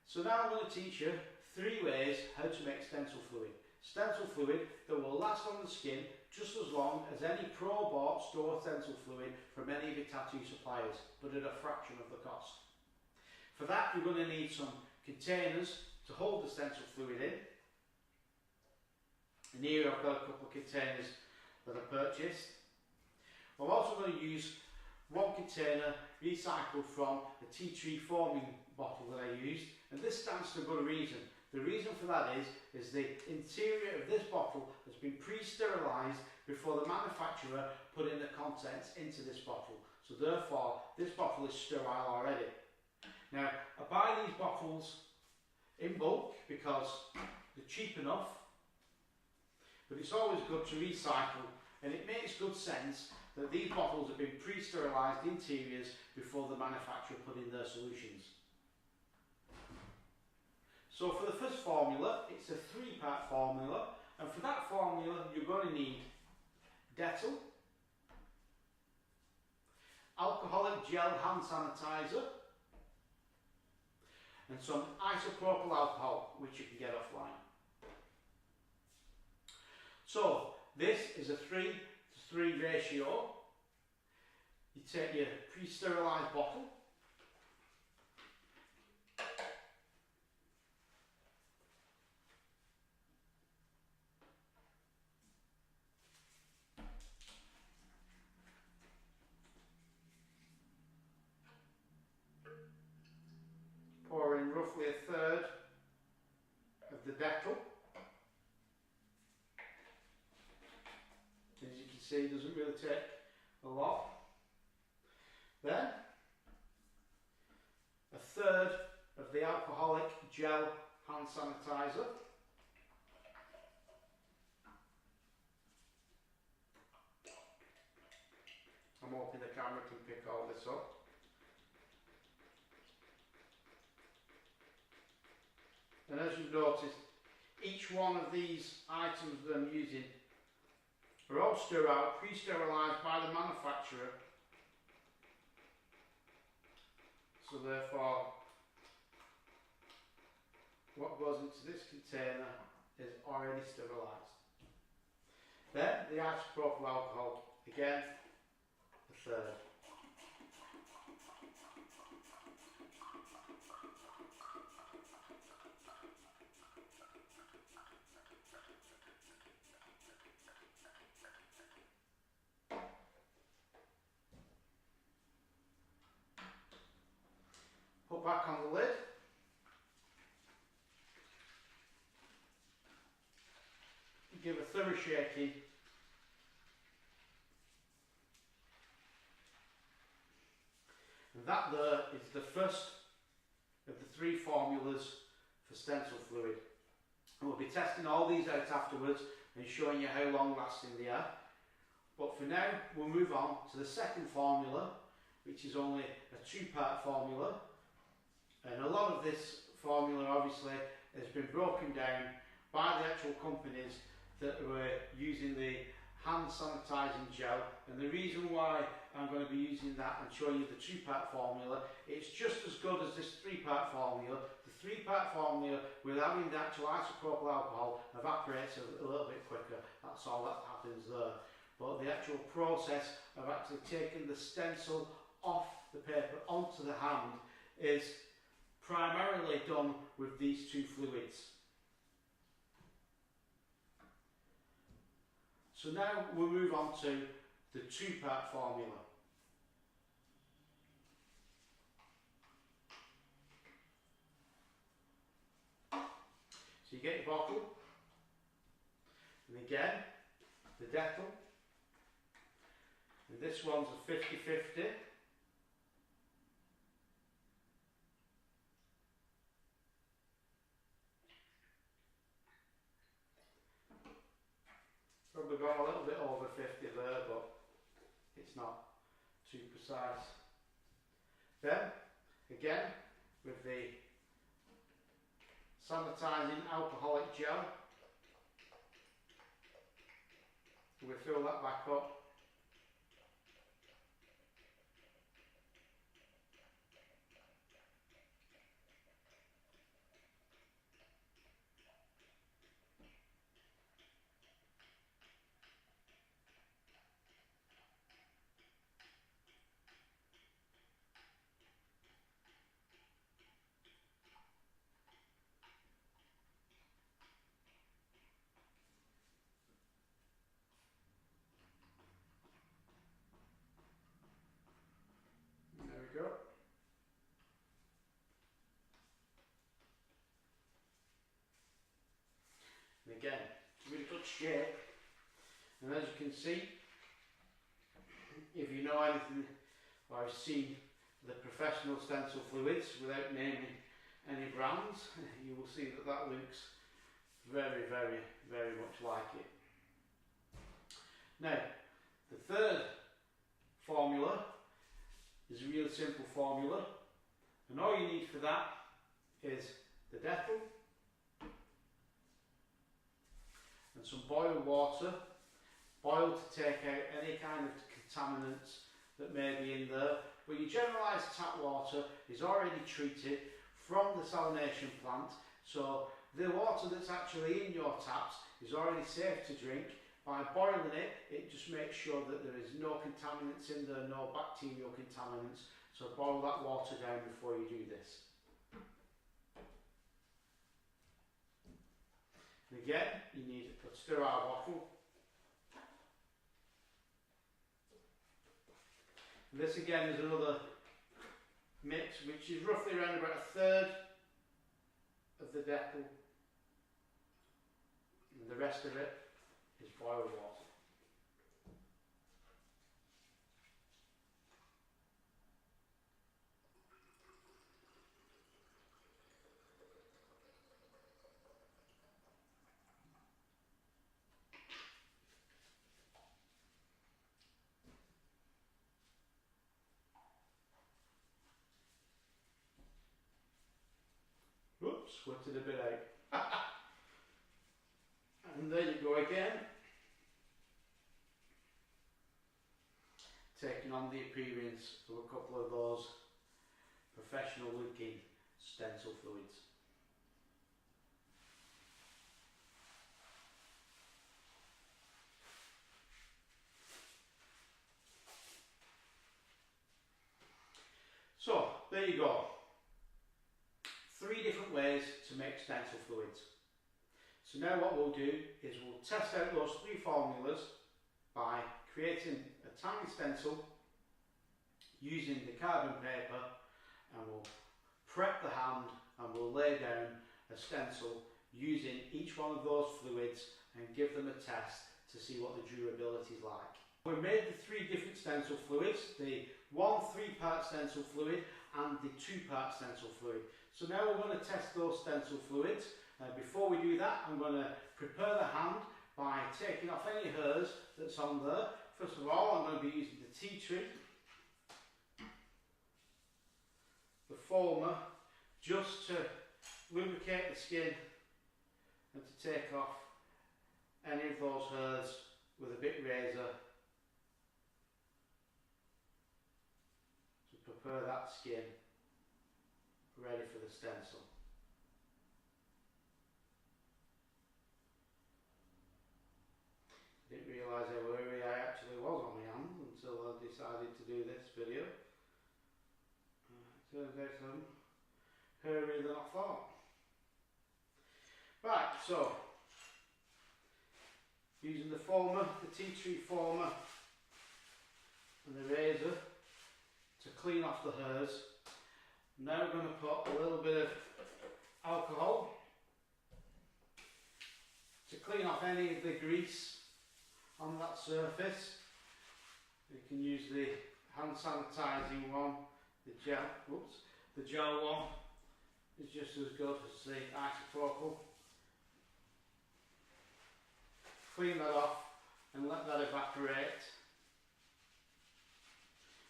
So now I'm going to teach you 3 ways how to make stencil fluid. Stencil fluid that will last on the skin just as long as any pro-bought store stencil fluid from any of your tattoo suppliers, but at a fraction of the cost. For that you're going to need some containers to hold the stencil fluid in. And here I've got a couple of containers that I purchased. I'm also going to use one container recycled from the tea tree foaming bottle that I used, and this stands for a good reason. The reason for that is the interior of this bottle has been pre-sterilised before the manufacturer put in the contents into this bottle. So therefore this bottle is sterile already. Now I buy these bottles in bulk because they're cheap enough, but it's always good to recycle, and it makes good sense that these bottles have been pre-sterilised interiors before the manufacturer put in their solutions. So for the first formula, it's a 3-part formula, and for that formula you're going to need Dettol, alcoholic gel hand sanitizer, and some isopropyl alcohol, which you can get offline. So this is a 3:3 ratio. You take your pre-sterilised bottle, pour in roughly 1/3 of the Dettol. As you can see, it doesn't really take a lot. Then 1/3 of the alcoholic gel hand sanitizer. I'm hoping the camera can pick all this up. And as you've noticed, each one of these items that I'm using are all sterile, pre-sterilised by the manufacturer. So therefore, what goes into this container is already sterilised. Then the isopropyl alcohol, again, 1/3. Put back on the lid. Give a thorough shaking. And that there is the first of the 3 formulas for stencil fluid. And we'll be testing all these out afterwards and showing you how long lasting they are. But for now we'll move on to the second formula, which is only a 2-part formula. And a lot of this formula obviously has been broken down by the actual companies that were using the hand sanitising gel, and the reason why I'm going to be using that and showing you the 2-part formula, it's just as good as this 3-part formula. The 3-part formula, with having the actual isopropyl alcohol, evaporates a little bit quicker. That's all that happens there. But the actual process of actually taking the stencil off the paper onto the hand is primarily done with these 2 fluids. So now we'll move on to the 2-part formula. So you get your bottle, and again the Dettol, and this one's a 50/50. Probably got a little bit over 50 there, but it's not too precise. Then, again, with the sanitising alcoholic gel, we fill that back up. And again, it's really good shape. And as you can see, if you know anything, or have seen the professional stencil fluids without naming any brands, you will see that that looks very, very, very much like it. Now, the third formula is a really simple formula, and all you need for that is the Dettol and some boiled water, boiled to take out any kind of contaminants that may be in there. But your generalised tap water is already treated from the salination plant, so the water that's actually in your taps is already safe to drink. By boiling it, it just makes sure that there is no contaminants in there, no bacterial contaminants. So boil that water down before you do this. And again, you need a sterile bottle. And this again is another mix which is roughly around about a third of the Dettol, and the rest of it is boiled water. Oops, squirted a bit out. And there you go again. Taking on the appearance of a couple of those professional looking stencil fluids. So, there you go. 3 different ways to make stencil fluids. So now what we'll do is we'll test out those 3 formulas by creating a tiny stencil using the carbon paper, and we'll prep the hand and we'll lay down a stencil using each one of those fluids and give them a test to see what the durability is like. We made the 3 different stencil fluids, the 1 3-part stencil fluid and the 2-part stencil fluid. So now we're going to test those stencil fluids. Before we do that, I'm going to prepare the hand by taking off any hairs that's on there. First of all, I'm going to be using the tea tree, the foamer, just to lubricate the skin and to take off any of those hairs with a bit razor to prepare that skin ready for the stencil. Didn't realise how hairy I actually was on my hand until I decided to do this video. Turns out I'm hairier than I thought. Right, so using the foamer, the tea tree foamer and the razor to clean off the hairs. Now we're going to put a little bit of alcohol to clean off any of the grease on that surface. You can use the hand sanitizing one, the gel one is just as good as the isopropyl. Clean that off and let that evaporate.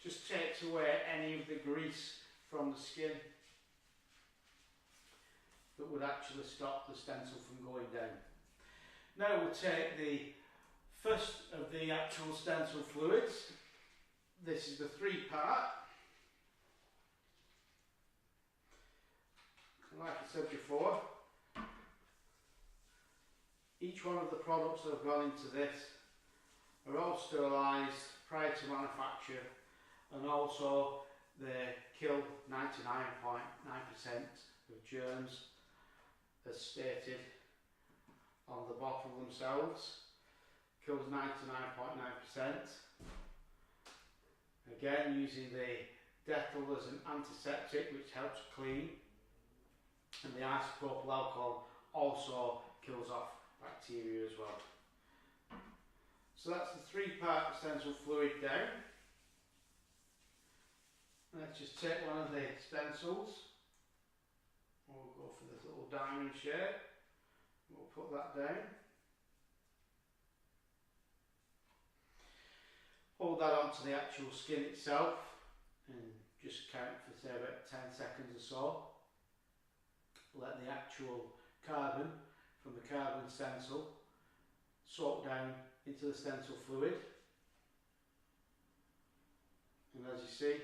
Just takes away any of the grease from the skin that would actually stop the stencil from going down. Now we'll take the first of the actual stencil fluids. This is the 3-part. Like I said before, each one of the products that have gone into this are all sterilised prior to manufacture, and also they kill 99.9% of germs as stated on the bottle themselves. Kills 99.9%. Again, using the Dettol as an antiseptic, which helps clean, and the isopropyl alcohol also kills off bacteria as well. So that's the 3-part stencil fluid down. Let's just take one of the stencils. We'll go for this little diamond shape. We'll put that down. Hold that onto the actual skin itself and just count for say about 10 seconds or so. Let the actual carbon from the carbon stencil soak down into the stencil fluid. And as you see,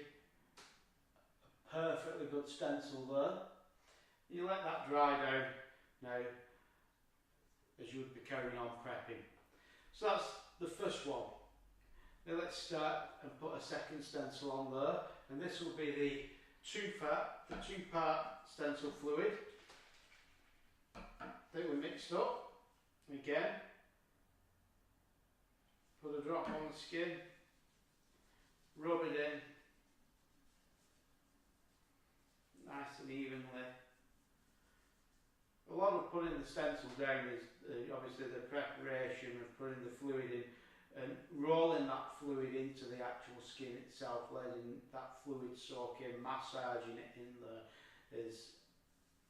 a perfectly good stencil there. You let that dry down now as you would be carrying on prepping. So that's the first one. Now let's start and put a second stencil on there, and this will be the two-part stencil fluid that we mixed up. Again, put a drop on the skin, rub it in nice and evenly. A lot of putting the stencil down is obviously the preparation of putting the fluid in and rolling that fluid into the actual skin itself, letting that fluid soak in, massaging it in there is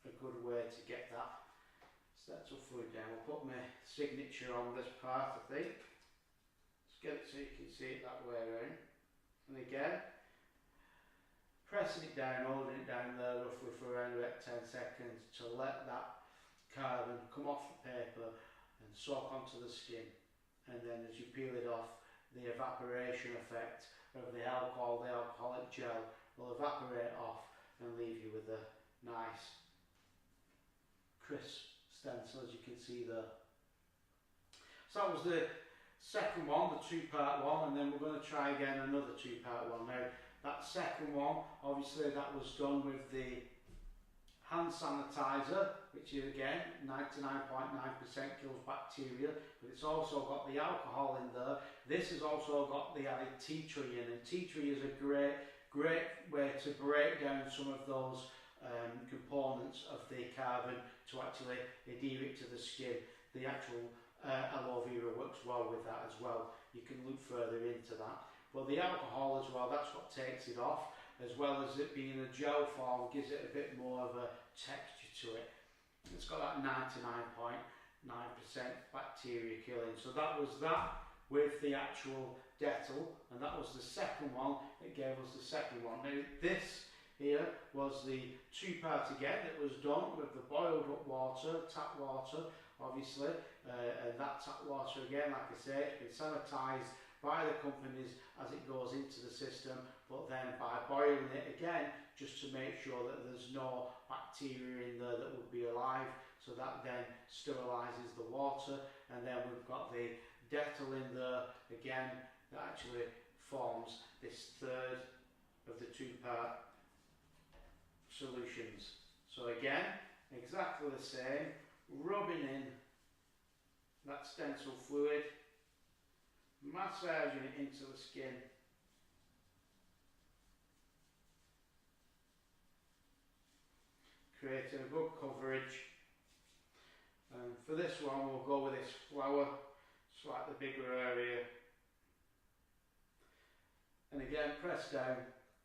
a good way to get that stencil fluid down. I'll put my signature on this part, I think. Let's get it so you can see it that way around. And again, pressing it down, holding it down there roughly for around about 10 seconds to let that carbon come off the paper and soak onto the skin. And then as you peel it off, the evaporation effect of the alcohol, the alcoholic gel, will evaporate off and leave you with a nice crisp stencil, as you can see there. So that was the second one, the 2-part one, and then we're going to try again another 2-part one. Now that second one, obviously that was done with the hand sanitizer, which is again 99.9% kills bacteria, but it's also got the alcohol in there. This has also got the added tea tree in, and tea tree is a great way to break down some of those components of the carbon to actually adhere it to the skin. The actual aloe vera works well with that as well. You can look further into that. But the alcohol as well, that's what takes it off, as well as it being a gel form, gives it a bit more of a texture to it. It's got that 99.9% bacteria killing. So that was that with the actual Dettol, and that was the second one that gave us the second one. Now this here was the 2-part again that was done with the boiled up water, tap water obviously, and that tap water again, like I say, it's been sanitised by the companies as it goes into the system, but then by boiling it again just to make sure that there's no bacteria in there that would be alive, so that then sterilises the water. And then we've got the Dettol in there again that actually forms this third of the 2-part solutions. So again, exactly the same, rubbing in that stencil fluid, massaging it into the skin, creating a good coverage. And for this one we'll go with this flower, slightly bigger area, and again press down,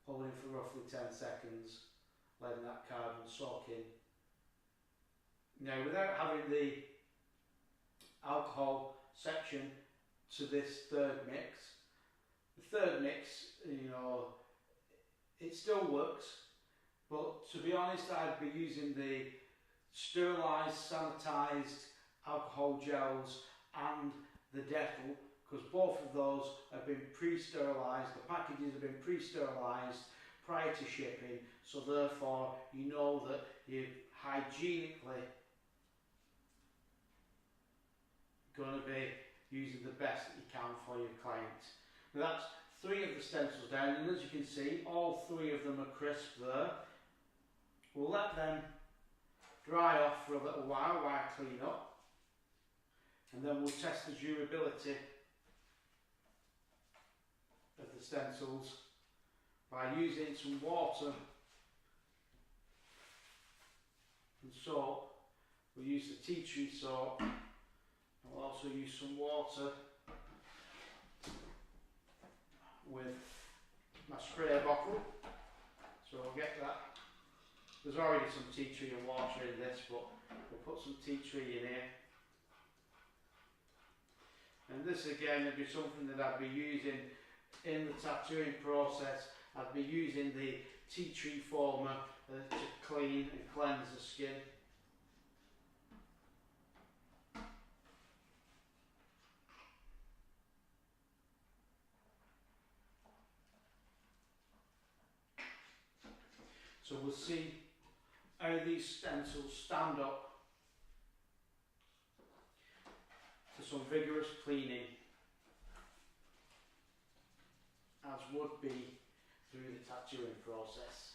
holding for roughly 10 seconds, letting that carbon soak in. Now without having the alcohol section to this third mix, the third mix, you know, it still works, but to be honest I'd be using the sterilised, sanitised alcohol gels and the Dettol, because both of those have been pre-sterilised, the packages have been pre-sterilised prior to shipping, so therefore you know that you're hygienically going to be using the best that you can for your client. Now that's 3 of the stencils down, and as you can see all 3 of them are crisp there. We'll let them dry off for a little while I clean up, and then we'll test the durability of the stencils by using some water and soap. We'll use the tea tree soap also use some water with my spray bottle, so I'll get that. There's already some tea tree and water in this, but we'll put some tea tree in here. And this again would be something that I'd be using in the tattooing process. I'd be using the tea tree former to clean and cleanse the skin. So we'll see how these stencils stand up to some vigorous cleaning, as would be through the tattooing process.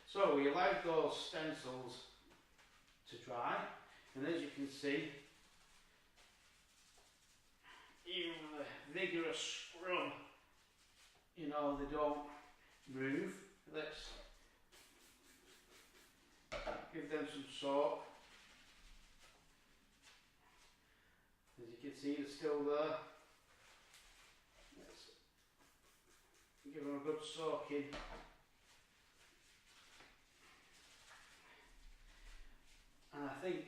So we allowed those stencils to dry, and as you can see, even with a vigorous scrub, you know, they don't move. Let's give them some soap. As you can see, they're still there. Let's give them a good soaking. And I think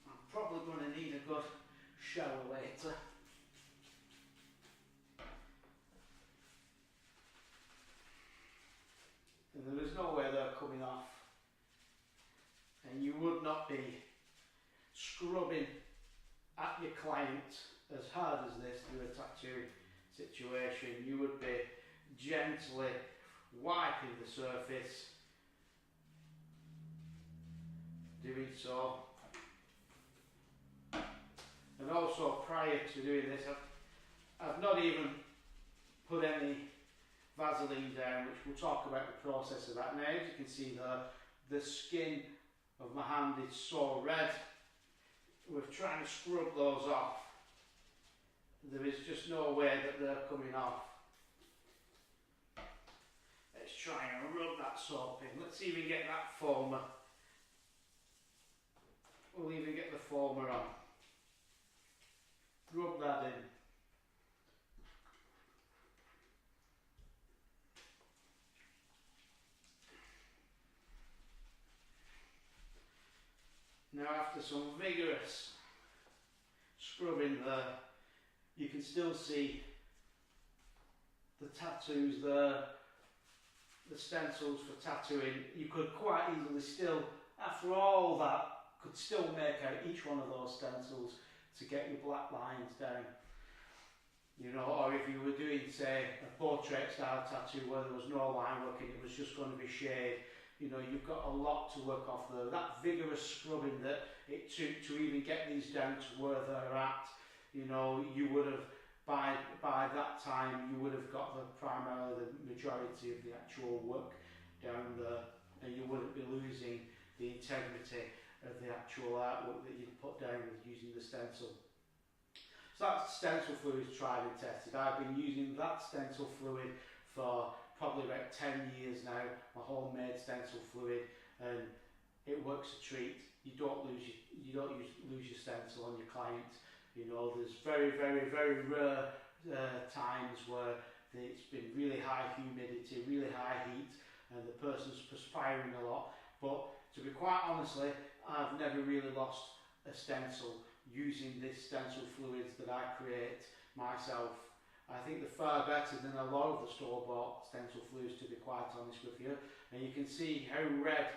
I'm probably going to need a good shower later. And there is no way they're coming off. And you would not be scrubbing at your client as hard as this through a tattoo situation. You would be gently wiping the surface, doing so. And also prior to doing this, I've not even put any Vaseline down, which we'll talk about the process of that. Now, as you can see there, the skin of my hand is so red. We're trying to scrub those off. There is just no way that they're coming off. Let's try and rub that soap in. Let's even get that foamer. We'll even get the foamer on. Rub that in. Now, after some vigorous scrubbing there, you can still see the tattoos there, the stencils for tattooing. You could quite easily still, after all that, could still make out each one of those stencils to get your black lines down. You know, or if you were doing, say, a portrait style tattoo where there was no line work and it was just going to be shade, you know, you've got a lot to work off there. That vigorous scrubbing that it took to even get these down to where they're at, you know, you would have, by that time, you would have got primarily the majority of the actual work down there, and you wouldn't be losing the integrity of the actual artwork that you'd put down with using the stencil. So that stencil fluid is tried and tested. I've been using that stencil fluid for probably about 10 years now, my homemade stencil fluid, and it works a treat. You don't lose your stencil on your client. You know, there's very, very, very rare times where it's been really high humidity, really high heat, and the person's perspiring a lot. But to be quite honestly, I've never really lost a stencil using this stencil fluids that I create myself. I think they're far better than a lot of the store-bought stencil fluids, to be quite honest with you. And you can see how red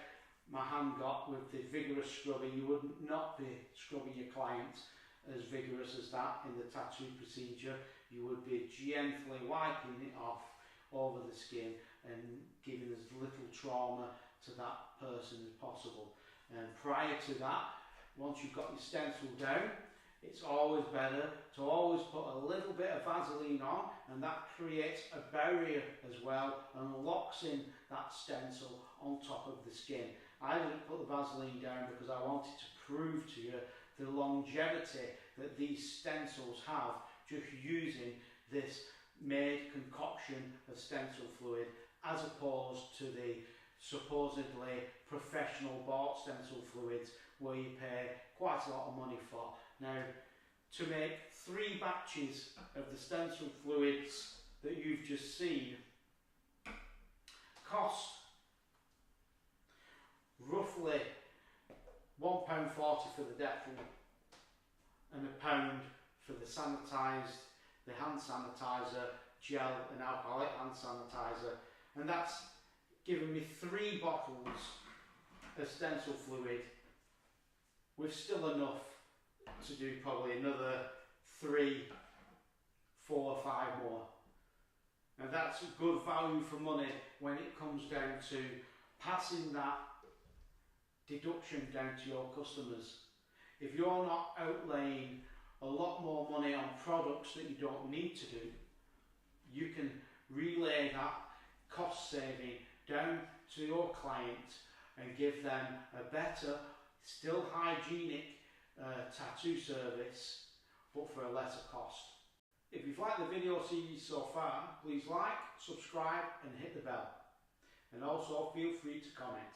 my hand got with the vigorous scrubbing. You would not be scrubbing your client as vigorous as that in the tattoo procedure. You would be gently wiping it off over the skin and giving as little trauma to that person as possible. And prior to that, once you've got your stencil down, it's always better to always put a little bit of Vaseline on, and that creates a barrier as well and locks in that stencil on top of the skin. I didn't put the Vaseline down because I wanted to prove to you the longevity that these stencils have just using this made concoction of stencil fluid, as opposed to the supposedly professional bought stencil fluids where you pay quite a lot of money for. Now, to make 3 batches of the stencil fluids that you've just seen cost roughly £1.40 for the Dettol and £1 for the sanitised, the hand sanitizer, gel and alcoholic hand sanitizer, and that's given me 3 bottles of stencil fluid with still enough to do probably another 3, 4 or 5 more. And that's good value for money when it comes down to passing that deduction down to your customers. If you're not outlaying a lot more money on products that you don't need to do, you can relay that cost saving down to your client and give them a better, still hygienic tattoo service, but for a lesser cost. If you've liked the video series so far, please like, subscribe and hit the bell. And also feel free to comment.